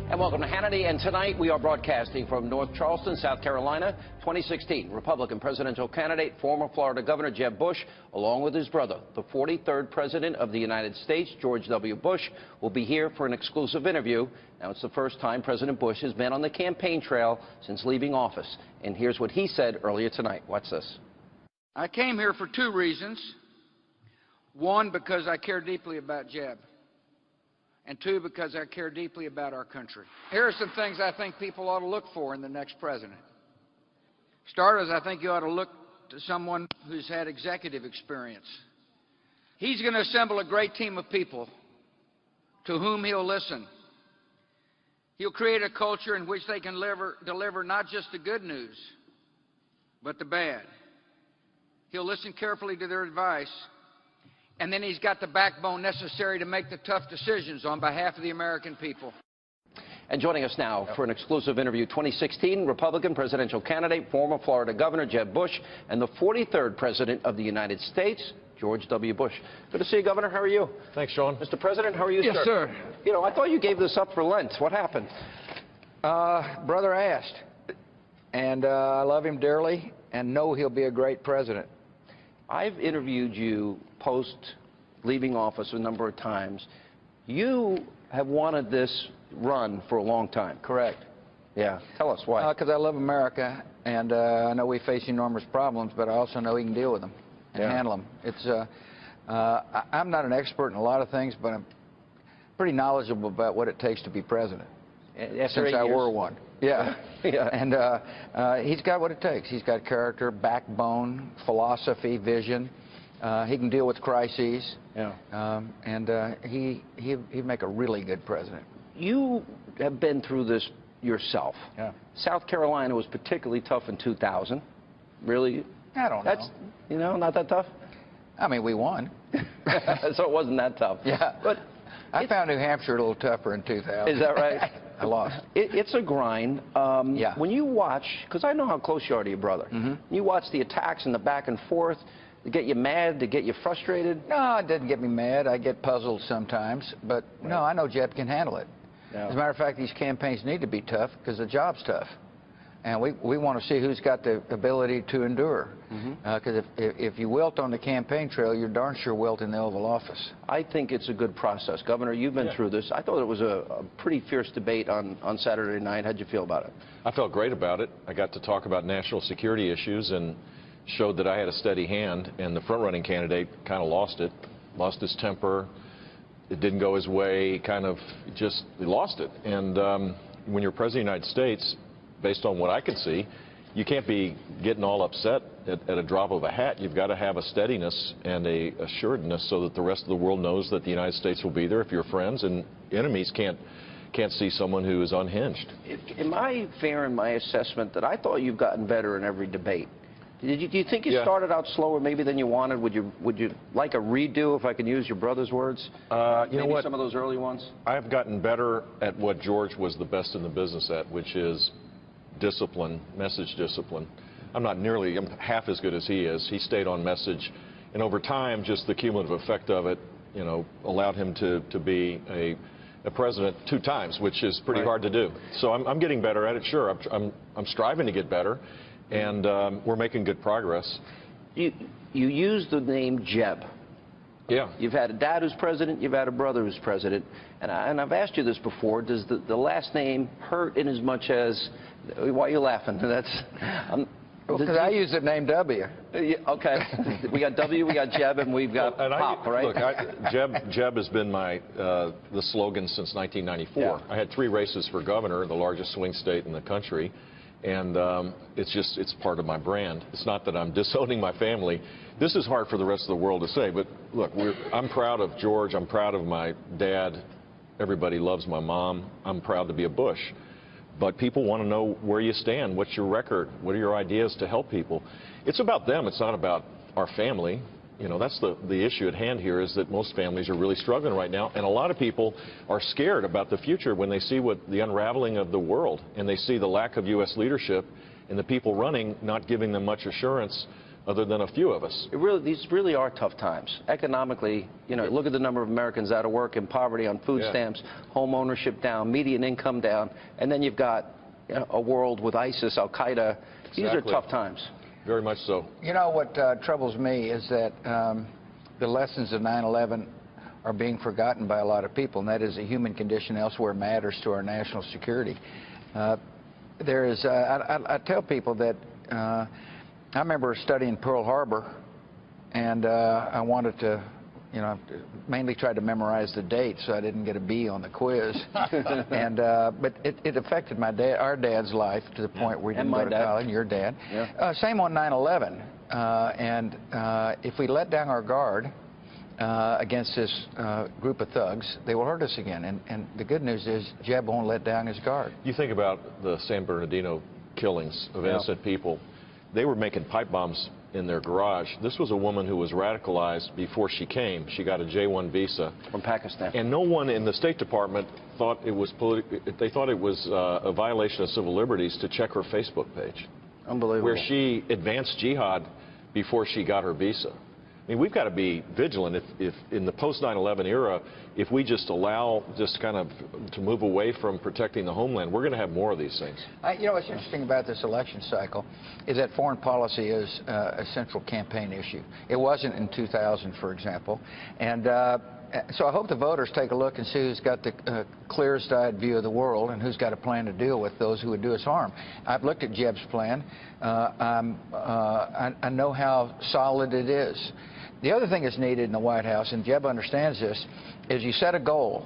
And welcome to Hannity. And tonight we are broadcasting from North Charleston, South Carolina. 2016 Republican presidential candidate, former Florida Governor Jeb Bush, along with his brother, the 43rd President of the United States, George W. Bush, will be here for an exclusive interview. Now, it's the first time President Bush has been on the campaign trail since leaving office. And here's what he said earlier tonight. Watch this. I came here for two reasons. One, because I care deeply about Jeb. And two, because I care deeply about our country. Here are some things I think people ought to look for in the next president. Starters, I think you ought to look to someone who's had executive experience. He's going to assemble a great team of people to whom he'll listen. He'll create a culture in which they can deliver not just the good news, but the bad. He'll listen carefully to their advice. And then he's got the backbone necessary to make the tough decisions on behalf of the American people. And joining us now for an exclusive interview, 2016 Republican presidential candidate, former Florida Governor Jeb Bush, and the 43rd President of the United States, George W. Bush. Good to see you, Governor. How are you? Thanks, Sean. Mr. President, how are you, Yes, sir. You know, I thought you gave this up for Lent. What happened? Brother asked. And I love him dearly and know he'll be a great president. I've interviewed you post leaving office a number of times. You have wanted this run for a long time. Correct. Yeah. Tell us why. Because I love America, and I know we face enormous problems, but I also know we can deal with them and handle them. It's, I'm not an expert in a lot of things, but I'm pretty knowledgeable about what it takes to be president. Since I were one. Yeah. Yeah. And he's got what it takes. He's got character, backbone, philosophy, vision. He can deal with crises. Yeah. He'd make a really good president. You have been through this yourself. Yeah. South Carolina was particularly tough in 2000. Really? I don't know. That's, you know, not that tough? I mean, we won. So it wasn't that tough. Yeah. But I found New Hampshire a little tougher in 2000. Is that right? I lost. It's a grind. Yeah. When you watch, because I know how close you are to your brother, you watch the attacks and the back and forth, to get you mad, to get you frustrated? No, it doesn't get me mad. I get puzzled sometimes. But, no, I know Jeb can handle it. Yeah. As a matter of fact, these campaigns need to be tough because the job's tough. And we want to see who's got the ability to endure. Because if you wilt on the campaign trail, you're darn sure wilt in the Oval Office. I think it's a good process. Governor, you've been through this. I thought it was a pretty fierce debate on Saturday night. How'd you feel about it? I felt great about it. I got to talk about national security issues and showed that I had a steady hand, and the front-running candidate kind of lost it, lost his temper. It didn't go his way, he lost it. And when you're President of the United States, based on what I could see, you can't be getting all upset at a drop of a hat. You've got to have a steadiness and a assuredness so that the rest of the world knows that the United States will be there if you're friends, and enemies can't see someone who is unhinged. Am I fair in my assessment that I thought you've gotten better in every debate? Do you think you started out slower maybe than you wanted? Would you like a redo, if I can use your brother's words? You know what? Some of those early ones? I've gotten better at what George was the best in the business at, which is discipline, message discipline. I'm half as good as he is. He stayed on message, and over time, just the cumulative effect of it, you know, allowed him to be a president 2 times, which is pretty hard to do. So I'm getting better at it. Sure, I'm striving to get better, and we're making good progress. You used the name Jeb. Yeah. You've had a dad who's president, you've had a brother who's president, and I've asked you this before. Does the last name hurt in as much as? Why are you laughing? That's because I use the name W. Okay. We got W, we got Jeb, and we've got Pop, right? Look, Jeb has been the slogan since 1994. Yeah. I had 3 races for governor, the largest swing state in the country, and it's part of my brand. It's not that I'm disowning my family. This is hard for the rest of the world to say, but look, I'm proud of George. I'm proud of my dad. Everybody loves my mom. I'm proud to be a Bush. But people want to know where you stand. What's your record? What are your ideas to help people? It's about them. It's not about our family. You know, that's the issue at hand here, is that most families are really struggling right now. And a lot of people are scared about the future when they see the unraveling of the world, and they see the lack of U.S. leadership and the people running not giving them much assurance other than a few of us. These really are tough times. Economically, you know, look at the number of Americans out of work, in poverty, on food stamps, home ownership down, median income down, and then you've got a world with ISIS, Al-Qaeda. These are tough times. Very much so. You know what troubles me is that the lessons of 9/11 are being forgotten by a lot of people, and that is the human condition elsewhere matters to our national security. I tell people that I remember studying Pearl Harbor, and I wanted to, you know, mainly tried to memorize the date so I didn't get a B on the quiz. And but it affected our dad's life to the point where he didn't go to college. Your dad. Yeah. Same on 9/11. And if we let down our guard against this group of thugs, they will hurt us again. And the good news is Jeb won't let down his guard. You think about the San Bernardino killings of innocent people. They were making pipe bombs in their garage. This was a woman who was radicalized before she came. She got a J-1 visa from Pakistan, and no one in the State Department thought it was they thought it was a violation of civil liberties to check her Facebook page. Unbelievable. Where she advanced jihad before she got her visa. I mean, we've got to be vigilant. If in the post 9/11 era, if we just allow just kind of to move away from protecting the homeland, we're going to have more of these things. You know, what's interesting about this election cycle is that foreign policy is a central campaign issue. It wasn't in 2000, for example. And so I hope the voters take a look and see who's got the clearest-eyed view of the world and who's got a plan to deal with those who would do us harm. I've looked at Jeb's plan. I know how solid it is. The other thing that's needed in the White House, and Jeb understands this, is you set a goal,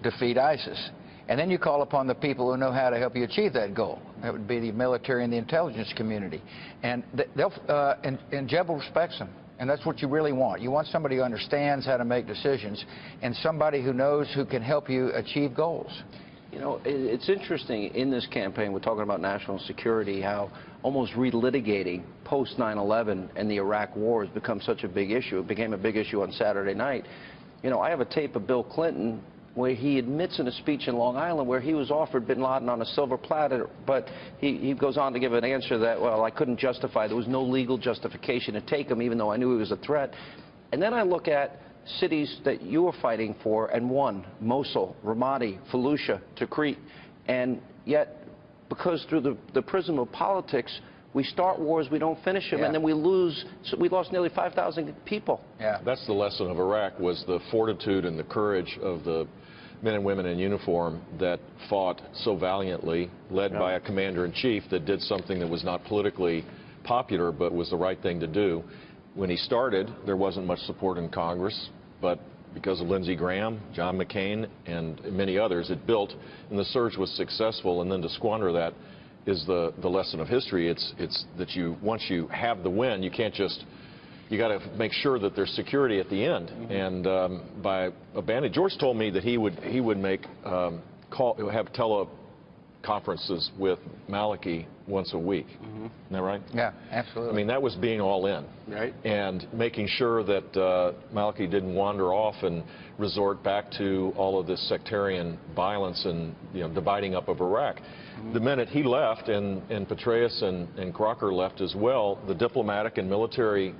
defeat ISIS, and then you call upon the people who know how to help you achieve that goal. That would be the military and the intelligence community. And and Jeb respects them. And that's what you really want. You want somebody who understands how to make decisions and somebody who knows who can help you achieve goals. You know, it's interesting in this campaign, we're talking about national security, how almost relitigating post 9/11 and the Iraq war has become such a big issue. It became a big issue on Saturday night. You know, I have a tape of Bill Clinton where he admits in a speech in Long Island where he was offered bin Laden on a silver platter, but he goes on to give an answer that, well, I couldn't justify. There was no legal justification to take him, even though I knew he was a threat. And then I look at cities that you were fighting for and won: Mosul, Ramadi, Fallujah, Tikrit. And yet, because through the prism of politics, we start wars, we don't finish them, and then we lose. So we lost nearly 5,000 people. Yeah, that's the lesson of Iraq, was the fortitude and the courage of the men and women in uniform that fought so valiantly, led by a commander-in-chief that did something that was not politically popular but was the right thing to do. When he started, there wasn't much support in Congress, but because of Lindsey Graham, John McCain, and many others, it built, and the surge was successful. And then to squander that is the lesson of history. It's that once you have the win, you can't just, you got to make sure that there's security at the end. And by abandoning, George told me that he would make have teleconferences with Maliki once a week. Isn't that right? Yeah, absolutely. I mean, that was being all in. Right. And making sure that Maliki didn't wander off and resort back to all of this sectarian violence and, you know, dividing up of Iraq. The minute he left, and Petraeus and Crocker left as well, the diplomatic and military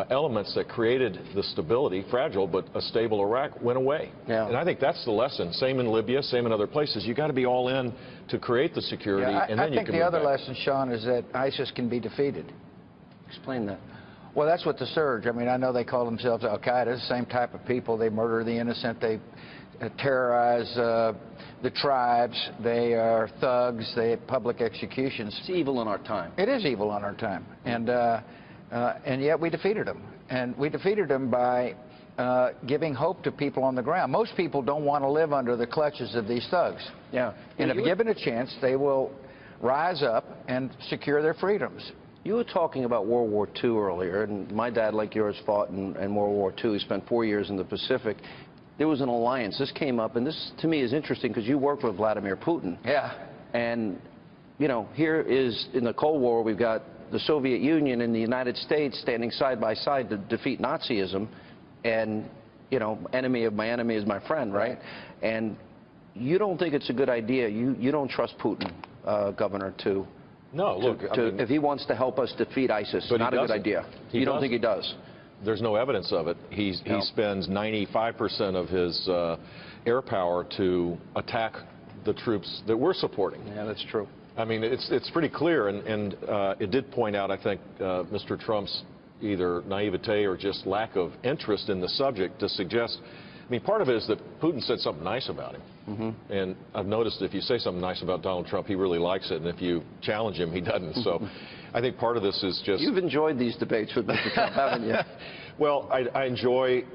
elements that created the stability, fragile but a stable Iraq, went away. Yeah. And I think that's the lesson. Same in Libya, same in other places. You got to be all in to create the security, and then you can move back. I think the other lesson, Sean, is that ISIS can be defeated. Explain that. Well, that's what the surge. I mean, I know they call themselves Al-Qaeda, the same type of people. They murder the innocent. They terrorize the tribes. They are thugs. They have public executions. It's evil in our time. It is evil in our time. And yet we defeated them. And we defeated them by giving hope to people on the ground. Most people don't want to live under the clutches of these thugs. Yeah. And if given a chance, they will rise up and secure their freedoms. You were talking about World War II earlier, and my dad, like yours, fought in World War II. He spent 4 years in the Pacific. There was an alliance. This came up, and this, to me, is interesting because you worked with Vladimir Putin. Yeah. And, you know, here is, in the Cold War, we've got the Soviet Union and the United States standing side by side to defeat Nazism. And, you know, enemy of my enemy is my friend, right? And you don't think it's a good idea. You don't trust Putin, Governor, to No, look, if he wants to help us defeat ISIS, not a good idea. You don't think he does? There's no evidence of it. He spends 95% of his air power to attack the troops that we're supporting. Yeah, that's true. I mean, it's pretty clear, and it did point out, I think, Mr. Trump's either naivete or just lack of interest in the subject to suggest. I mean, part of it is that Putin said something nice about him. And I've noticed if you say something nice about Donald Trump, he really likes it, and if you challenge him, he doesn't. So I think part of this is just... You've enjoyed these debates with Mr. Trump, haven't you? Well, I enjoy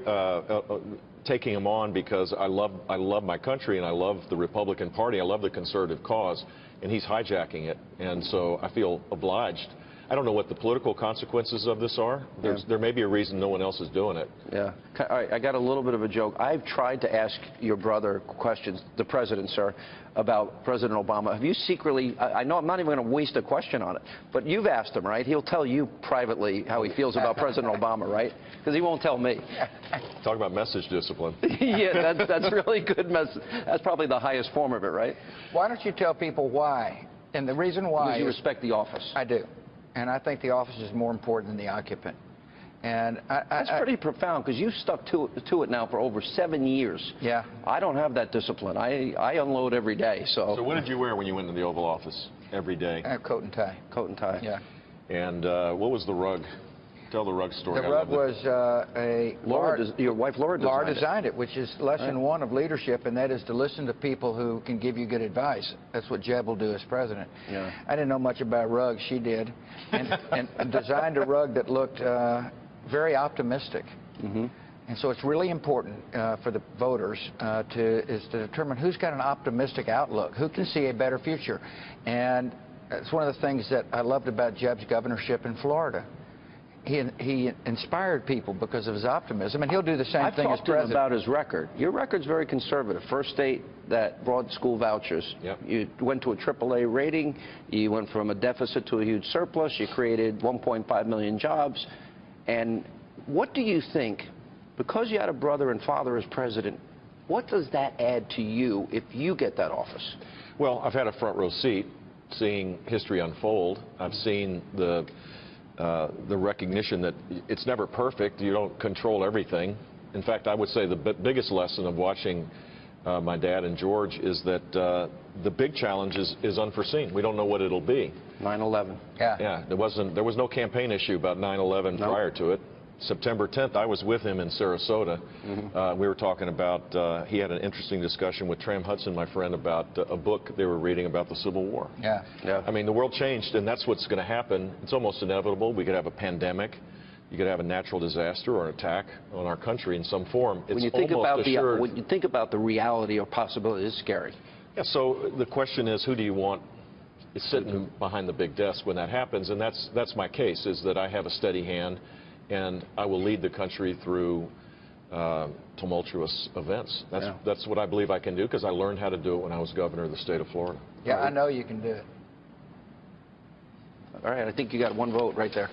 taking him on because I love my country, and I love the Republican Party. I love the conservative cause, and he's hijacking it, and so I feel obliged. I don't know what the political consequences of this are. There may be a reason no one else is doing it. Yeah. All right, I got a little bit of a joke. I've tried to ask your brother questions, the president, sir, about President Obama. Have you secretly, I know I'm not even going to waste a question on it, but you've asked him, right? He'll tell you privately how he feels about President Obama, right? Because he won't tell me. Talk about message discipline. Yeah, that's really good message. That's probably the highest form of it, right? Why don't you tell people why? And the reason why Because you respect the office. I do. And I think the office is more important than the occupant. And that's pretty profound, because you've stuck to it now for over 7 years. Yeah. I don't have that discipline. I unload every day. So what did you wear when you went to the Oval Office every day? Coat and tie. Coat and tie. Yeah. And what was the rug? Tell the rug story. The rug was your wife Laura designed it, which is lesson one of leadership, and that is to listen to people who can give you good advice. That's what Jeb will do as president. Yeah. I didn't know much about rugs. She did, and designed a rug that looked very optimistic. And so it's really important for the voters to determine who's got an optimistic outlook, who can see a better future. And it's one of the things that I loved about Jeb's governorship in Florida. He inspired people because of his optimism, and he'll do the same thing as president. I've talked to him about his record. Your record's very conservative. First state that brought school vouchers. Yep. You went to a AAA rating. You went from a deficit to a huge surplus. You created 1.5 million jobs. And what do you think, because you had a brother and father as president, what does that add to you if you get that office? Well, I've had a front row seat seeing history unfold. I've seen the recognition that it's never perfect. You don't control everything. In fact, I would say the biggest lesson of watching my dad and George is that the big challenge is unforeseen. We don't know what it'll be. 9/11. Yeah. There was no campaign issue about 9/11 prior to it. September 10th, I was with him in Sarasota. We were talking about, he had an interesting discussion with Tram Hudson, my friend, about a book they were reading about the Civil War. Yeah. I mean, the world changed, and that's what's going to happen. It's almost inevitable. We could have a pandemic. You could have a natural disaster or an attack on our country in some form. It's when you think about the reality or possibility, it's scary. Yeah, so the question is, who do you want sitting behind the big desk when that happens? And that's my case, is that I have a steady hand, and I will lead the country through tumultuous events. That's what I believe I can do, because I learned how to do it when I was governor of the state of Florida. Yeah, I know you can do it. All right, I think you got one vote right there.